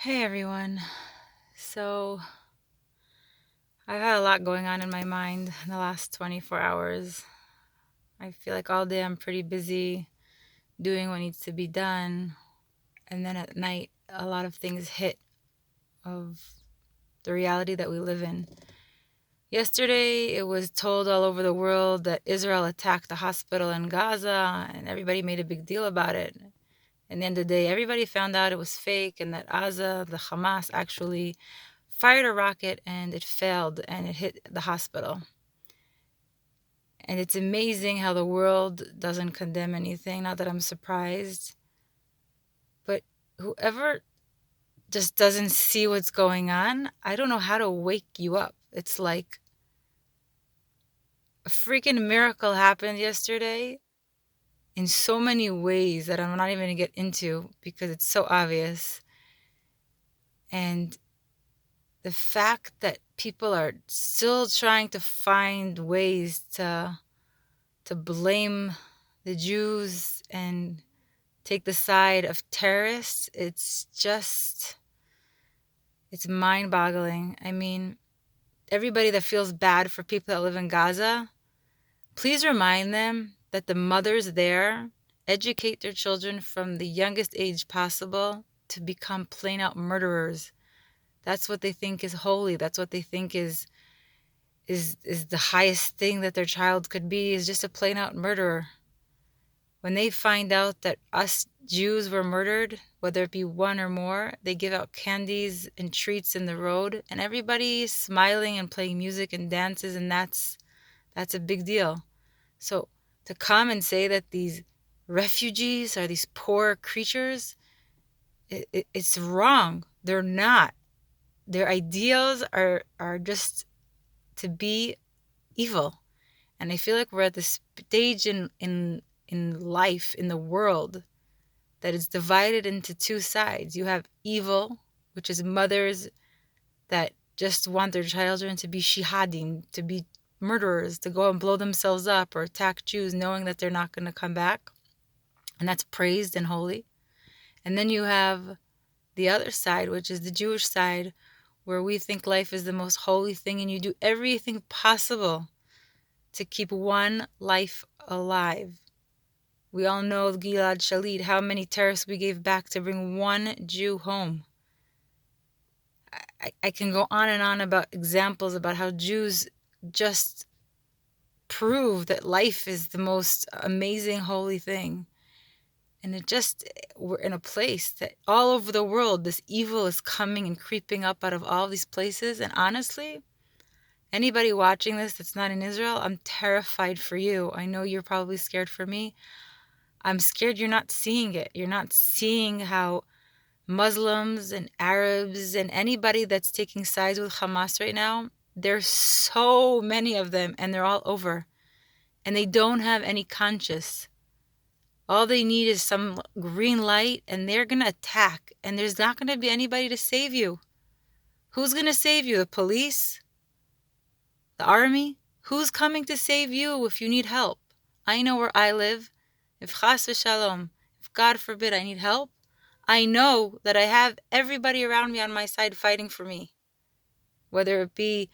Hey everyone. So, I've had a lot going on in my mind in the last 24 hours. I feel like all day I'm pretty busy doing what needs to be done. And then at night, a lot of things hit of the reality that we live in. Yesterday, it was told all over the world that Israel attacked the hospital in Gaza, and everybody made a big deal about it. In the end of the day, everybody found out it was fake and that Gaza, the Hamas, actually fired a rocket and it failed and it hit the hospital. And it's amazing how the world doesn't condemn anything. Not that I'm surprised, but whoever just doesn't see what's going on, I don't know how to wake you up. It's like a freaking miracle happened yesterday in so many ways that I'm not even going to get into because it's so obvious. And the fact that people are still trying to find ways to blame the Jews and take the side of terrorists, it's mind-boggling. I mean, everybody that feels bad for people that live in Gaza, please remind them that the mothers there educate their children from the youngest age possible to become plain out murderers. That's what they think is holy. That's what they think is the highest thing that their child could be, is just a plain out murderer. When they find out that us Jews were murdered, whether it be one or more, they give out candies and treats in the road, and everybody's smiling and playing music and dances, and that's a big deal. So to come and say that these refugees are these poor creatures, it's wrong. They're not. Their ideals are just to be evil. And I feel like we're at this stage in life, in the world, that is divided into two sides. You have evil, which is mothers that just want their children to be shihadim, to be murderers, to go and blow themselves up or attack Jews knowing that they're not going to come back. And that's praised and holy. And then you have the other side, which is the Jewish side, where we think life is the most holy thing and you do everything possible to keep one life alive. We all know Gilad Shalit, how many terrorists we gave back to bring one Jew home. I can go on and on about examples about how Jews just prove that life is the most amazing, holy thing. And we're in a place that all over the world, this evil is coming and creeping up out of all these places. And honestly, anybody watching this that's not in Israel, I'm terrified for you. I know you're probably scared for me. I'm scared you're not seeing it. You're not seeing how Muslims and Arabs and anybody that's taking sides with Hamas right now, there's so many of them and they're all over. And they don't have any conscience. All they need is some green light and they're going to attack. And there's not going to be anybody to save you. Who's going to save you? The police? The army? Who's coming to save you if you need help? I know where I live. If chas v'shalom, if God forbid I need help, I know that I have everybody around me on my side fighting for me. Whether it be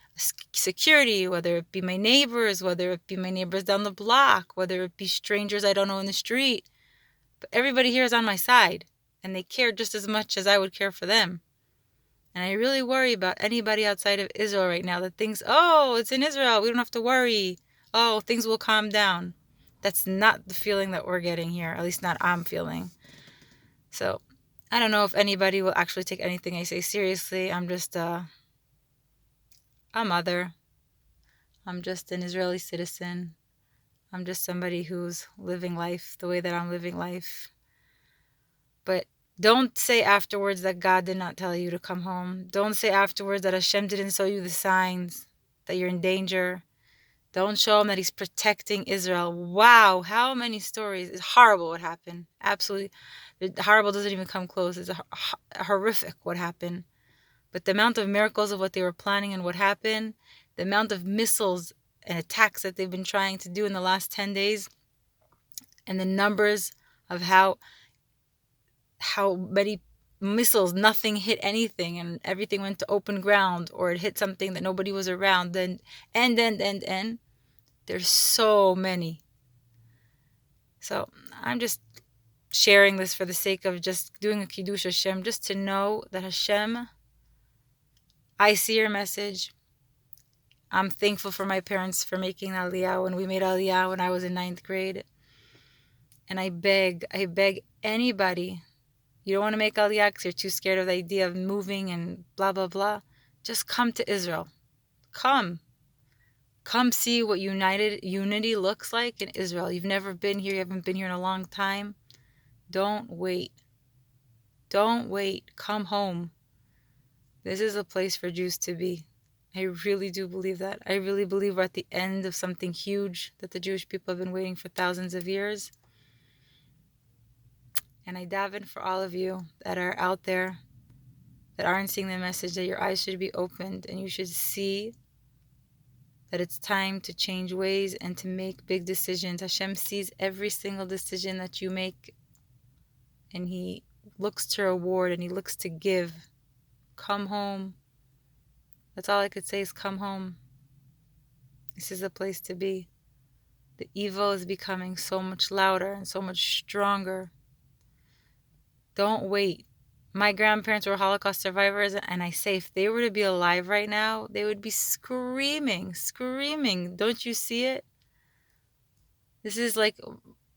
security, whether it be my neighbors, whether it be my neighbors down the block, whether it be strangers I don't know in the street. But everybody here is on my side, and they care just as much as I would care for them. And I really worry about anybody outside of Israel right now that thinks, oh, it's in Israel, we don't have to worry. Oh, things will calm down. That's not the feeling that we're getting here, at least not I'm feeling. So I don't know if anybody will actually take anything I say seriously. I'm just a mother. I'm just an Israeli citizen. I'm just somebody who's living life the way that I'm living life. But don't say afterwards that God did not tell you to come home. Don't say afterwards that Hashem didn't show you the signs, that you're in danger. Don't show him that he's protecting Israel. Wow, how many stories. It's horrible what happened. Absolutely. Horrible doesn't even come close. It's horrific what happened. But the amount of miracles of what they were planning and what happened, the amount of missiles and attacks that they've been trying to do in the last 10 days, and the numbers of how many missiles, nothing hit anything, and everything went to open ground, or it hit something that nobody was around, then and there's so many. So I'm just sharing this for the sake of just doing a Kiddush Hashem, just to know that Hashem, I see your message. I'm thankful for my parents for making Aliyah when we made Aliyah when I was in 9th grade. And I beg anybody, you don't want to make Aliyah because you're too scared of the idea of moving and blah, blah, blah. Just come to Israel. Come see what unity looks like in Israel. You've never been here. You haven't been here in a long time. Don't wait. Come home. This is a place for Jews to be. I really do believe that. I really believe we're at the end of something huge that the Jewish people have been waiting for thousands of years. And I daven for all of you that are out there that aren't seeing the message, that your eyes should be opened and you should see that it's time to change ways and to make big decisions. Hashem sees every single decision that you make, and He looks to reward and He looks to give. Come home. That's all I could say is come home. This is the place to be. The evil is becoming so much louder and so much stronger. Don't wait. My grandparents were Holocaust survivors, and I say if they were to be alive right now, they would be screaming. Don't you see it? This is like,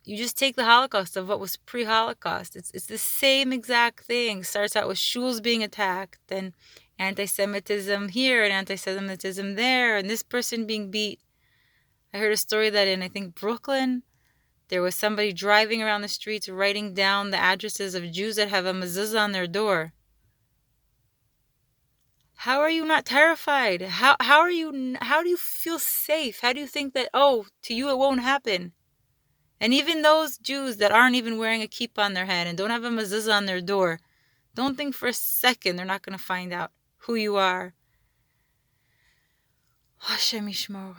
you just take the Holocaust of what was pre-Holocaust. It's the same exact thing. Starts out with shuls being attacked, then anti-Semitism here and anti-Semitism there, and this person being beat. I heard a story that in, I think, Brooklyn, there was somebody driving around the streets writing down the addresses of Jews that have a mezuzah on their door. How are you not terrified? How do you feel safe? How do you think that, oh, to you it won't happen? And even those Jews that aren't even wearing a kippah on their head and don't have a mezuzah on their door, don't think for a second they're not going to find out who you are. Hashem Yishmor.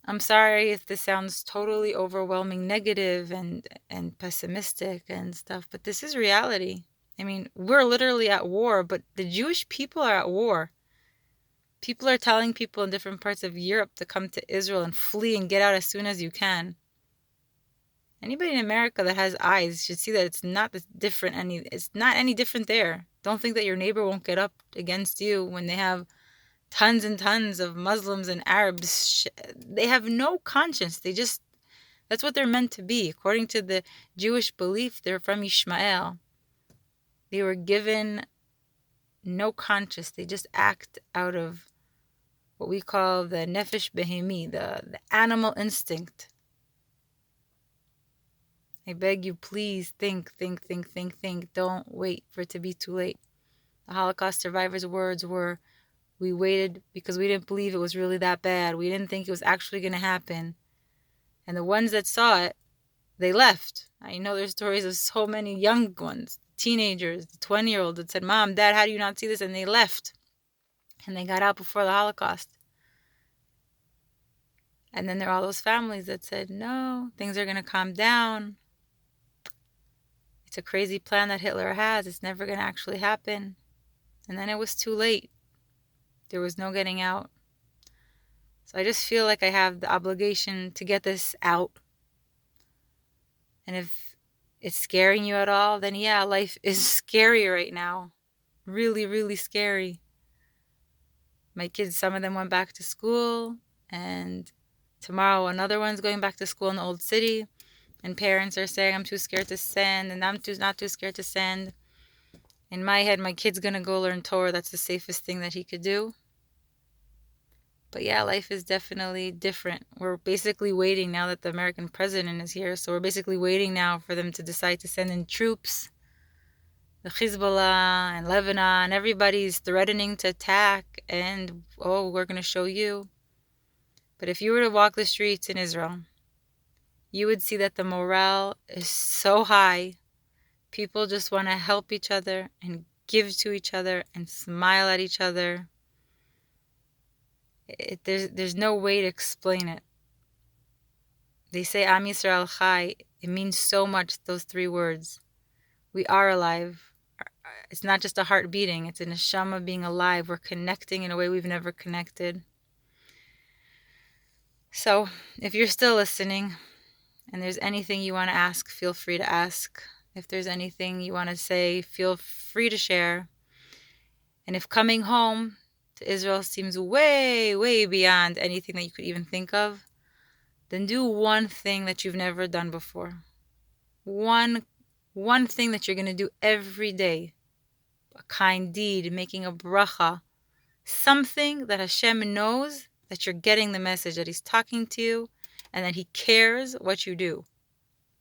I'm sorry if this sounds totally overwhelming, negative and pessimistic and stuff, but this is reality. I mean, we're literally at war, but the Jewish people are at war. People are telling people in different parts of Europe to come to Israel and flee and get out as soon as you can. Anybody in America that has eyes should see that it's not any different there. Don't think that your neighbor won't get up against you when they have tons and tons of Muslims and Arabs. They have no conscience. That's what they're meant to be. According to the Jewish belief, they're from Ishmael. They were given no conscience. They just act out of what we call the nefesh behemi, the animal instinct. I beg you, please think. Don't wait for it to be too late. The Holocaust survivors' words were, we waited because we didn't believe it was really that bad. We didn't think it was actually going to happen. And the ones that saw it, they left. I know there's stories of so many young ones, teenagers, the 20-year-olds that said, Mom, Dad, how do you not see this? And they left. And they got out before the Holocaust. And then there are all those families that said, no, things are going to calm down. It's a crazy plan that Hitler has. It's never going to actually happen. And then it was too late. There was no getting out. So I just feel like I have the obligation to get this out. And if it's scaring you at all, then yeah, life is scary right now. Really, really scary. My kids, some of them went back to school, and tomorrow another one's going back to school in the old city. And parents are saying, I'm too scared to send, and I'm not too scared to send. In my head, my kid's going to go learn Torah. That's the safest thing that he could do. But yeah, life is definitely different. We're basically waiting now that the American president is here. So we're basically waiting now for them to decide to send in troops. The Hezbollah and Lebanon, everybody's threatening to attack. And, oh, we're going to show you. But if you were to walk the streets in Israel, you would see that the morale is so high. People just want to help each other and give to each other and smile at each other. There's no way to explain it. They say Am Yisrael Chai. It means so much, those three words. We are alive. It's not just a heart beating, it's a neshama being alive. We're connecting in a way we've never connected. So if you're still listening and there's anything you want to ask, feel free to ask. If there's anything you want to say, feel free to share. And if coming home to Israel seems way, way beyond anything that you could even think of, then do one thing that you've never done before. One thing that you're going to do every day. A kind deed, making a bracha. Something that Hashem knows that you're getting the message, that He's talking to you, and that He cares what you do.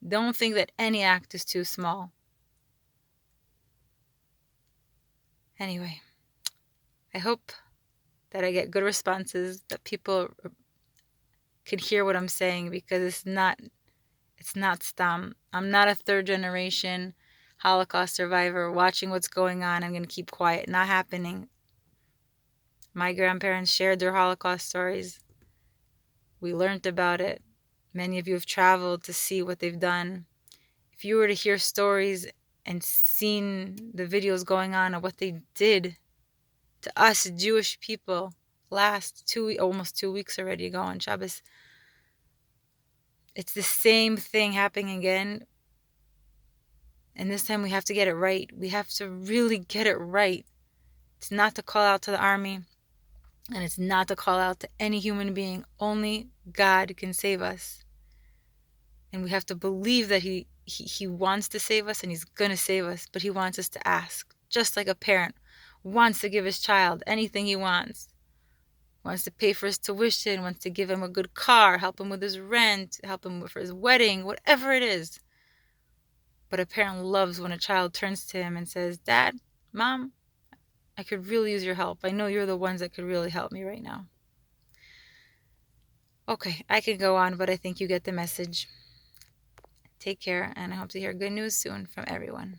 Don't think that any act is too small. Anyway, I hope that I get good responses, that people can hear what I'm saying, because it's not stam. I'm not a third generation Holocaust survivor watching what's going on. I'm going to keep quiet. Not happening. My grandparents shared their Holocaust stories. We learned about it. Many of you have traveled to see what they've done. If you were to hear stories and seen the videos going on of what they did to us Jewish people last almost 2 weeks already ago on Shabbos, it's the same thing happening again. And this time we have to get it right. We have to really get it right. It's not to call out to the army, and it's not to call out to any human being. Only God can save us. And we have to believe that He wants to save us, and He's going to save us, but He wants us to ask. Just like a parent wants to give his child anything he wants. Wants to pay for his tuition, wants to give him a good car, help him with his rent, help him for his wedding, whatever it is. But a parent loves when a child turns to him and says, Dad, Mom, I could really use your help. I know you're the ones that could really help me right now. Okay, I could go on, but I think you get the message. Take care, and I hope to hear good news soon from everyone.